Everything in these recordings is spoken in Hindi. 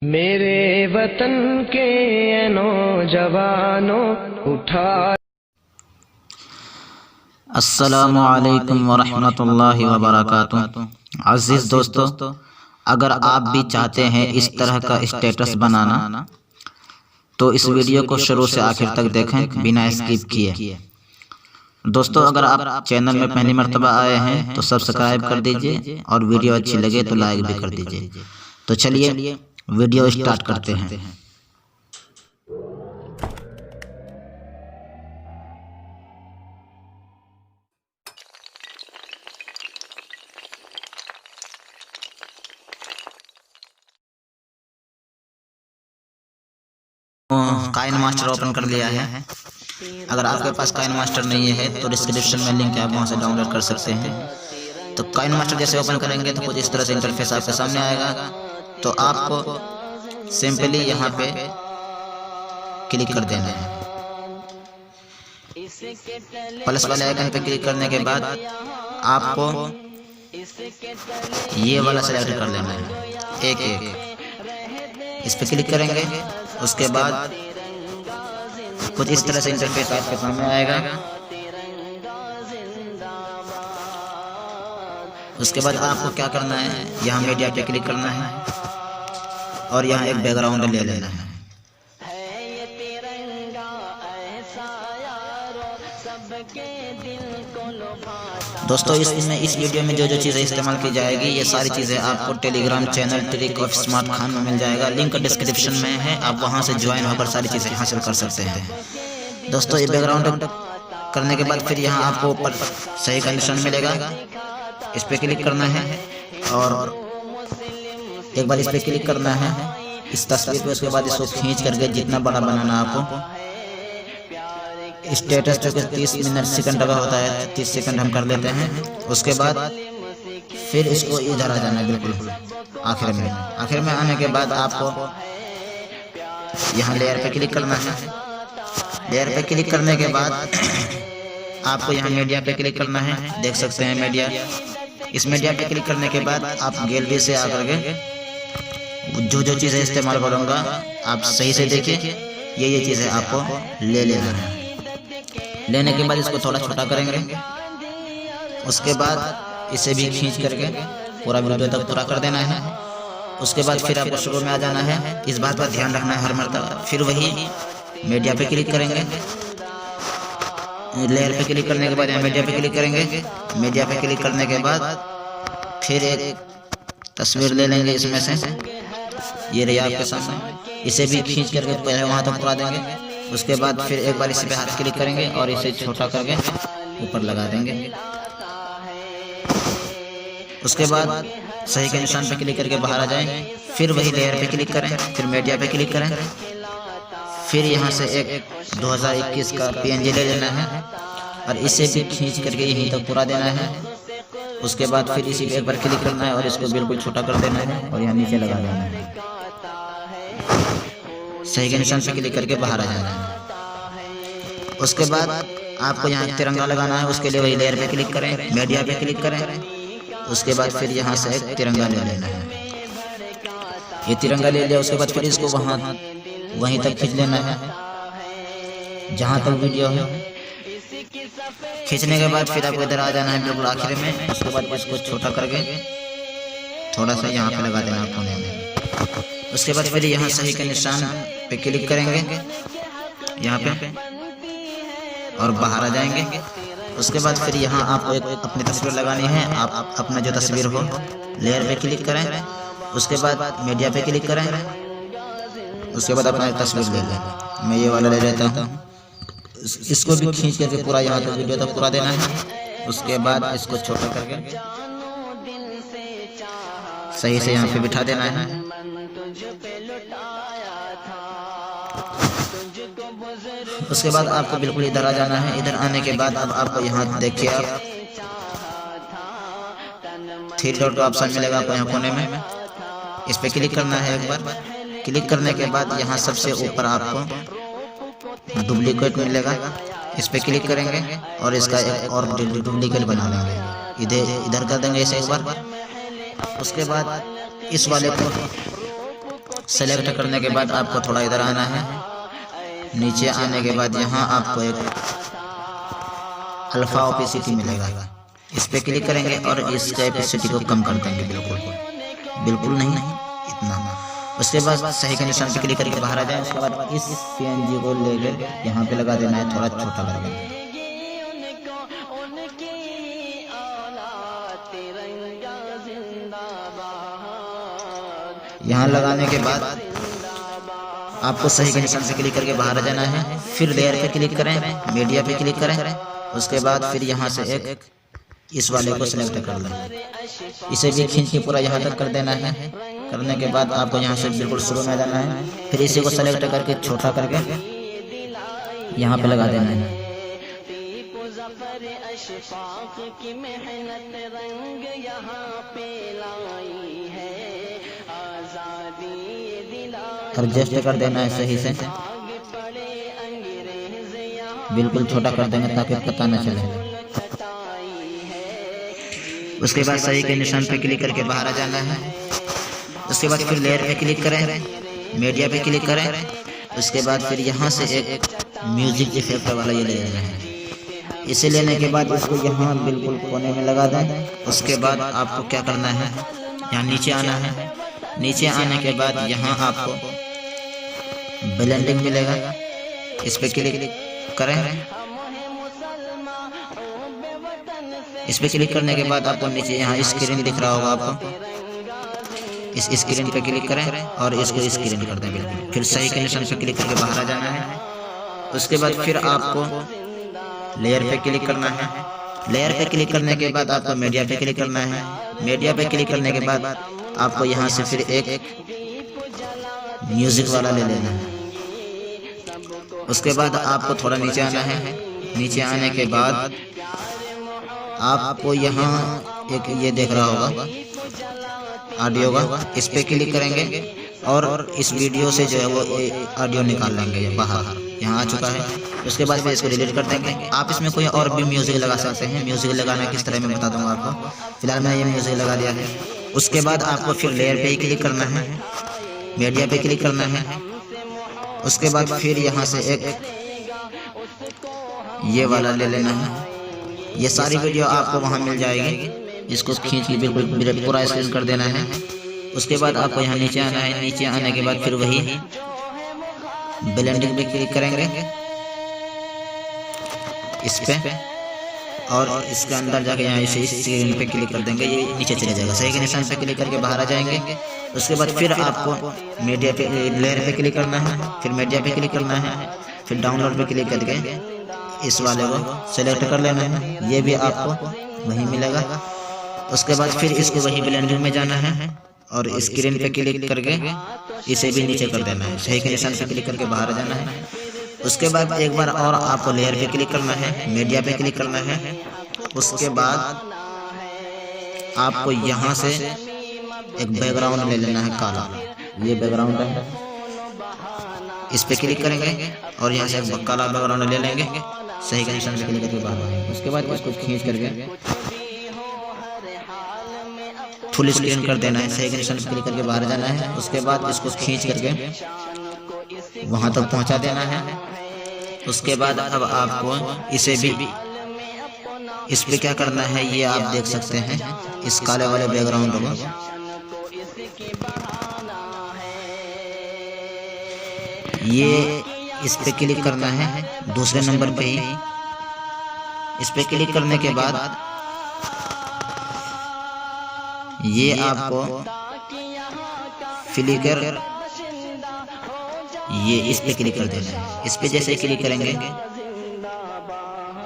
मेरे वतन के नौजवानों उठा। अस्सलामु अलैकुम वरहमतुल्लाहि वबरकातुहू। अज़ीज़ दोस्तों, अगर आप भी चाहते हैं इस तरह का स्टेटस बनाना तो इस वीडियो को शुरू से आखिर तक देखें बिना स्किप किए। दोस्तों, अगर आप चैनल में पहली मर्तबा आए हैं तो सब्सक्राइब कर दीजिए और वीडियो अच्छी लगे तो लाइक भी कर दीजिए। तो चलिए वीडियो स्टार्ट करते हैं। काइन मास्टर ओपन कर लिया है। अगर आपके पास काइन मास्टर नहीं है तो डिस्क्रिप्शन में लिंक है, आप वहां से डाउनलोड कर सकते हैं। तो काइन मास्टर जैसे ओपन करेंगे तो कुछ इस तरह से इंटरफेस आपके सामने आएगा। तो आपको सिंपली यहाँ पे क्लिक कर देना है। प्लस वाले आइकन पे क्लिक करने के बाद आपको ये वाला सेलेक्ट कर लेना है, एक एक इस पे क्लिक करेंगे। उसके बाद कुछ इस तरह से इंटरफेस आपके सामने आएगा। उसके बाद आपको क्या करना है, यहाँ मीडिया पे क्लिक करना है और यहाँ एक बैकग्राउंड ले लेना है। दोस्तों, इस वीडियो में जो चीज़ें इस्तेमाल की जाएगी ये सारी चीज़ें आपको Telegram channel trick of smart Khan में मिल जाएगा। लिंक डिस्क्रिप्शन में है, आप वहां से ज्वाइन होकर सारी चीज़ें हासिल कर सकते हैं। दोस्तों, ये बैकग्राउंड करने के बाद फिर यहाँ आपको ऊपर सही का निशान मिलेगा, इस पर क्लिक करना है और एक बार इस पर क्लिक करना है इस तस्वीर पे। उसके बाद इसको खींच करके जितना बड़ा बनाना आपको। स्टेटस जो कि 30 मिनट सेकंड का होता है, 30 सेकंड हम कर लेते हैं। उसके बाद फिर इसको इधर आ जाना है, बिल्कुल आखिर में आने के बाद आपको यहाँ लेयर पे क्लिक करना है। लेयर पे क्लिक करने के बाद आपको यहाँ मीडिया पे क्लिक करना है, देख सकते हैं मीडिया। इस मीडिया पे क्लिक करने के बाद आप गैलरी से आकर के जो चीज़ें इस्तेमाल करूँगा आप सही से देखिए। ये चीज़ें आपको ले लेना है। लेने के बाद इसको थोड़ा छोटा करेंगे। उसके बाद इसे भी खींच करके पूरा वीडियो तक पूरा कर देना है। उसके बाद फिर आपको शुरू में आ जाना है। इस बात का ध्यान रखना है हर मर्तबा। फिर वही मीडिया पे क्लिक करेंगे। लेयर पे क्लिक करने के बाद यहाँ मीडिया पे क्लिक करेंगे। मीडिया पे क्लिक करने के बाद फिर एक तस्वीर ले लेंगे इसमें से, ये रही आपके सामने। इसे भी खींच करके पहले वहाँ तक पूरा देंगे। उसके बाद फिर एक बार इस पे हाथ क्लिक करेंगे और इसे छोटा करके ऊपर लगा देंगे। उसके बाद सही के निशान पे क्लिक करके बाहर आ जाएं। फिर वही लेयर पे क्लिक करें, फिर मीडिया पे क्लिक करें। फिर यहाँ से एक 2021 का PNG ले लेना है और इसे भी खींच करके यहीं तक पूरा देना है। उसके बाद फिर इसी पे एक बार क्लिक करना है और इसको बिल्कुल छोटा कर देना है और यहाँ नीचे लगा देना है। सही के निशान पे क्लिक करके बाहर आ जाना है। उसके बाद आपको यहाँ तिरंगा लगाना है। उसके लिए वही लेयर पे क्लिक करें, मीडिया पे क्लिक करें। उसके बाद फिर यहाँ से एक तिरंगा ले लेना है। ये तिरंगा ले लिया। उसके बाद फिर इसको वहीं तक खींच लेना है जहाँ तक वीडियो है। खींचने के बाद फिर आपको इधर आ जाना है बिल्कुल आखिर में। उसके बाद इसको छोटा करके थोड़ा सा यहाँ पे लगा देना कोने में। उसके बाद फिर यहाँ सही के निशान पे क्लिक करेंगे यहाँ पे और बाहर आ जाएंगे। उसके बाद फिर यहाँ आपको एक अपनी तस्वीर लगानी है। आप अपना जो तस्वीर हो लेयर पे क्लिक करें। उसके बाद मीडिया पे क्लिक करें। उसके बाद अपना तस्वीर ले लें। मैं ये वाला ले लेता हूँ। इसको भी खींच करके पूरा यहाँ तक वीडियो तक पूरा देना है। उसके बाद इसको छोटा करके सही से यहाँ पे बिठा देना है। उसके बाद आपको बिल्कुल इधर आ जाना है। इधर आने के बाद अब आपको यहाँ देखिए, आप 3 डॉट ऑप्शन मिलेगा आपको यहाँ कोने में। इस पे क्लिक करना है एक बार। क्लिक करने के बाद यहाँ सबसे ऊपर आपको डुप्लीकेट मिलेगा। इस पे क्लिक करेंगे और इसका एक और डुप्लीकेट बना लेंगे। इधर कर देंगे इसे एक बार। उसके बाद इस वाले को सेलेक्ट करने के बाद आपको थोड़ा इधर आना है। नीचे आने के बाद यहाँ आपको एक अल्फा ओपेसिटी मिलेगा, इस पे क्लिक करेंगे और इस ओपेसिटी को कम कर देंगे, बिल्कुल नहीं, इतना। उसके बाद सही के निशान पे क्लिक करके बाहर आ जाए। उसके बाद इस PNG को लेकर यहाँ पे लगा देना है, थोड़ा छोटा करके। यहाँ लगाने के बाद आपको सही के निशान से क्लिक करके बाहर आ जाना है। फिर लेयर पे क्लिक करें, मीडिया पे क्लिक करें। उसके बाद फिर यहाँ से एक इस वाले को सिलेक्ट कर लें, इसे भी खींच के पूरा यहाँ तक कर देना है। करने के बाद आपको यहाँ से बिल्कुल शुरू में जाना है। फिर इसी को सेलेक्ट करके छोटा करके यहाँ पे लगा देना है। एडजस्ट कर देना है सही से, बिल्कुल छोटा कर देंगे ताकि पता न चले। उसके बाद सही के निशान पे क्लिक करके बाहर आ जाना है। उसके बाद फिर लेयर पे क्लिक करें, मीडिया पे क्लिक करें। उसके बाद फिर यहाँ से एक म्यूजिक इफेक्ट वाला ये ले लेना है। इसे लेने के बाद इसको यहाँ बिल्कुल कोने में लगा दें। उसके बाद आपको क्या करना है, यहाँ नीचे आना है। नीचे आने के बाद यहाँ आपको ब्लेंडिंग मिलेगा, इस पे क्लिक करें। इस पे क्लिक करने के बाद आपको नीचे यहाँ स्क्रीन दिख रहा होगा, आपको इस स्क्रीन पे क्लिक करें और इसको स्क्रीन कर दें बिल्कुल। फिर सही के निशान पे क्लिक करके बाहर आ जाना है। उसके बाद फिर आपको लेयर पे क्लिक करना है। लेयर पे क्लिक करने के बाद आपको मीडिया पे क्लिक करना है। मीडिया पे क्लिक करने के बाद आपको यहाँ से फिर एक म्यूजिक वाला ले लेना है। उसके बाद आपको थोड़ा नीचे आना है। नीचे आने के बाद आपको यहाँ एक ये देख रहा होगा ऑडियो का, इस पे क्लिक करेंगे और इस वीडियो से जो है वो ऑडियो निकाल लेंगे, ये बाहर यहाँ आ चुका है। उसके बाद फिर इसको डिलीट कर देंगे। आप इसमें कोई और भी म्यूजिक लगा सकते हैं। म्यूजिक लगाना किस तरह मैं बता दूंगा आपको। फिलहाल मैंने ये म्यूजिक लगा दिया है। उसके बाद आपको फिर लेयर पे ही क्लिक करना है, मीडिया पे क्लिक करना है। उसके बाद फिर यहाँ से एक ये वाला ले लेना है। ये सारी वीडियो आपको वहाँ मिल जाएगी। इसको खींच के बिल्कुल पूरा स्क्रीन कर देना है। उसके बाद आपको यहाँ नीचे आना है। नीचे आने के बाद फिर वही ब्लेंडिंग पे क्लिक करेंगे इस पे, और इसके अंदर जाके यहाँ इसे स्क्रीन पे क्लिक कर देंगे, ये नीचे चले जाएगा। सही के निशान पे क्लिक करके बाहर आ जाएंगे। उसके बाद फिर आपको मीडिया पे लेयर पे क्लिक करना है, फिर मीडिया पे क्लिक करना है, फिर डाउनलोड पे क्लिक करके इस वाले को सेलेक्ट कर लेना है। ये भी आपको वही मिलेगा। उसके बाद फिर इसको वही ब्लेंडिंग में जाना है और स्क्रीन पे क्लिक करके इसे भी नीचे कर देना है। सही के निशान पे क्लिक करके बाहर जाना है। उसके बाद एक बार और आपको लेयर पे क्लिक करना है, मीडिया पे क्लिक करना है। उसके बाद आपको यहाँ से एक बैकग्राउंड ले लेना है काला, ये बैकग्राउंड है, इस पे क्लिक करेंगे और यहाँ से एक काला बैकग्राउंड ले लेंगे। सही के निशान पे क्लिक करके बाहर आएंगे। उसके बाद इसको खींच करके फुल स्क्रीन कर देना है। सही के निशान पे क्लिक करके बाहर जाना है। उसके बाद इसको खींच करके वहां तक पहुंचा देना है। उसके बाद अब आपको इसे भी इस पे क्या करना है ये आप देख सकते हैं, इस काले वाले बैकग्राउंड को ये इस पे क्लिक करना है दूसरे नंबर पे ही। इस पे क्लिक करने के बाद ये आपको फ्लिकर ये इस पे क्लिक कर देना है। इस पे जैसे क्लिक करेंगे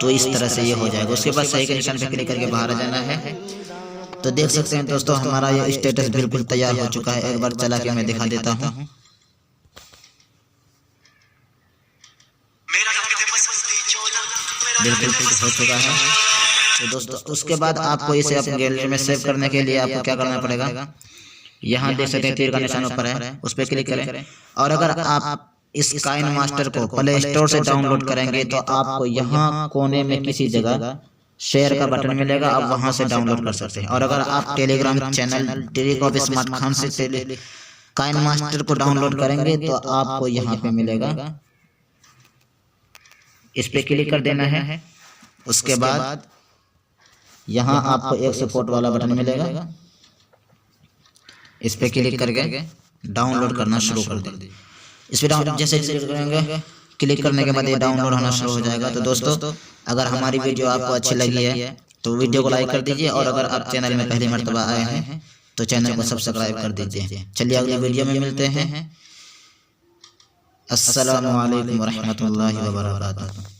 तो इस तरह से ये हो जाएगा। उसके बाद सही के निशान पे क्लिक करके बाहर आ जाना है। तो देख सकते हैं दोस्तों हमारा ये स्टेटस बिल्कुल तैयार हो चुका है। एक बार चला के मैं दिखा देता हूँ। बिल्कुल हो चुका है। तो दोस्तों उसके बाद आपको इसे अपने गैलरी में सेव करने के लिए आपको क्या करना पड़ेगा, यहाँ देख सकते हैं तीर का निशान ऊपर है, उस पर क्लिक करें। और अगर आप इस काइन मास्टर को प्ले स्टोर से डाउनलोड करेंगे तो आपको यहाँ कोने में किसी जगह शेयर का बटन मिलेगा, आप वहां से डाउनलोड कर सकते हैं। और अगर आप Telegram channel trick of smart Khan से काइन मास्टर को डाउनलोड करेंगे तो आपको यहाँ पे मिलेगा, इस पे क्लिक कर देना है। उसके बाद यहाँ आपको एक सपोर्ट वाला बटन मिलेगा, इस पे क्लिक करके डाउनलोड करना शुरू कर दें। इस पे जैसे क्लिक करेंगे, क्लिक करने के बाद ये डाउनलोड होना शुरू हो जाएगा। तो दोस्तों, अगर हमारी वीडियो आपको अच्छी लगी है तो वीडियो को लाइक कर दीजिए, और अगर आप चैनल में पहली मर्तबा आए हैं तो चैनल को सब्सक्राइब कर दीजिए। चलिए अगली वीडियो में मिलते हैं। अस्सलामु अलैकुम व रहमतुल्लाहि व बरकातुहू।